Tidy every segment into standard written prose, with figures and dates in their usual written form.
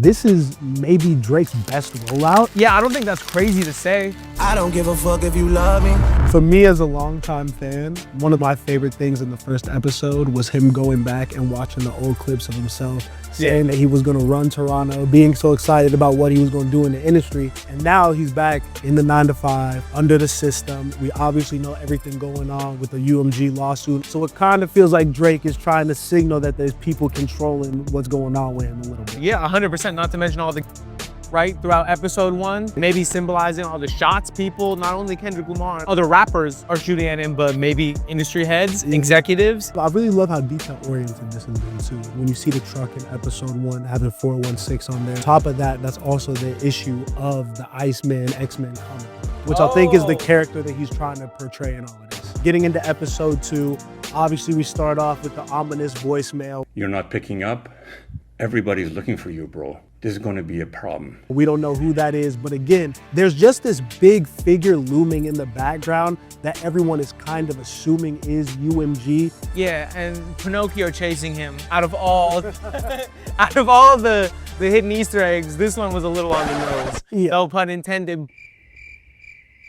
This is maybe Drake's best rollout. Yeah, I don't think that's crazy to say. I don't give a fuck if you love me. For me as a longtime fan, one of my favorite things in the first episode was him going back and watching the old clips of himself, saying that he was gonna run Toronto, being so excited about what he was gonna do in the industry. And now he's back in the 9-to-5, under the system. We obviously know everything going on with the UMG lawsuit. So it kind of feels like Drake is trying to signal that there's people controlling what's going on with him a little bit. Yeah, 100%, not to mention all the right throughout episode 1, maybe symbolizing all the shots people, not only Kendrick Lamar, other rappers are shooting at him, but maybe industry heads, executives. I really love how detail-oriented this has been too. When you see the truck in episode 1 having 416 on there, top of that, that's also the issue of the ICEMAN, X-Men comic, which I think is the character that he's trying to portray in all of this. Getting into episode 2, obviously we start off with the ominous voicemail. You're not picking up? Everybody's looking for you, bro. This is gonna be a problem. We don't know who that is, but again, there's just this big figure looming in the background that everyone is kind of assuming is UMG. Yeah, and Pinocchio chasing him. Out of all the hidden Easter eggs, this one was a little on the nose. Yeah. No pun intended.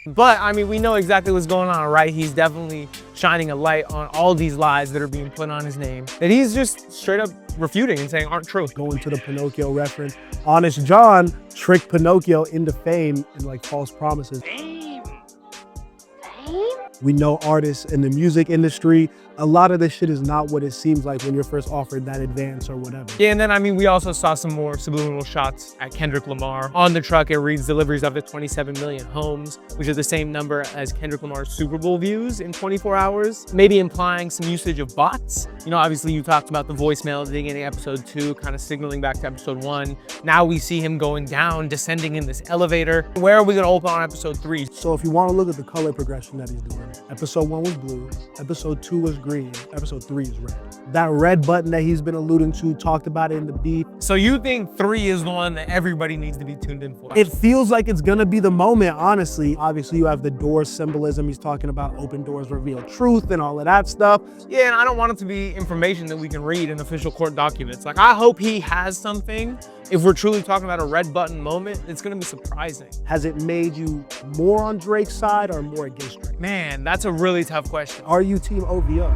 But I mean, we know exactly what's going on, right? He's definitely shining a light on all these lies that are being put on his name that he's just straight up refuting and saying aren't true. Going to the Pinocchio reference, Honest John tricked Pinocchio into fame and like false promises. We know artists in the music industry, a lot of this shit is not what it seems like when you're first offered that advance or whatever. Yeah, and then I mean, we also saw some more subliminal shots at Kendrick Lamar. On the truck, it reads deliveries up to 27 million homes, which is the same number as Kendrick Lamar's Super Bowl views in 24 hours, maybe implying some usage of bots. You know, obviously you talked about the voicemail at the beginning of episode 2, kind of signaling back to episode 1. Now we see him going down, descending in this elevator. Where are we gonna open on episode 3? So if you want to look at the color progression that he's doing, episode 1 was blue, episode 2 was green, episode 3 is red. That red button that he's been alluding to, talked about it in the beat. So you think 3 is the one that everybody needs to be tuned in for? It feels like it's gonna be the moment, honestly. Obviously you have the door symbolism. He's talking about open doors reveal truth and all of that stuff. Yeah, and I don't want it to be information that we can read in official court documents. Like, I hope he has something. If we're truly talking about a red button moment, it's gonna be surprising. Has it made you more on Drake's side or more against Drake? Man, that's a really tough question. Are you team OVO?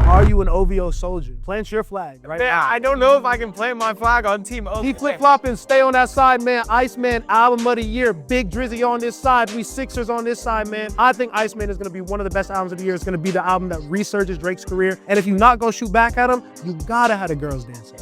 Are you an OVO soldier? Plant your flag right Man, now. I don't know if I can plant my flag on Team O. He flip-flopping, stay on that side, man. ICEMAN, album of the year. Big Drizzy on this side. We Sixers on this side, man. I think ICEMAN is gonna be one of the best albums of the year. It's gonna be the album that resurges Drake's career. And if you're not gonna shoot back at him, you gotta have the girls dancing.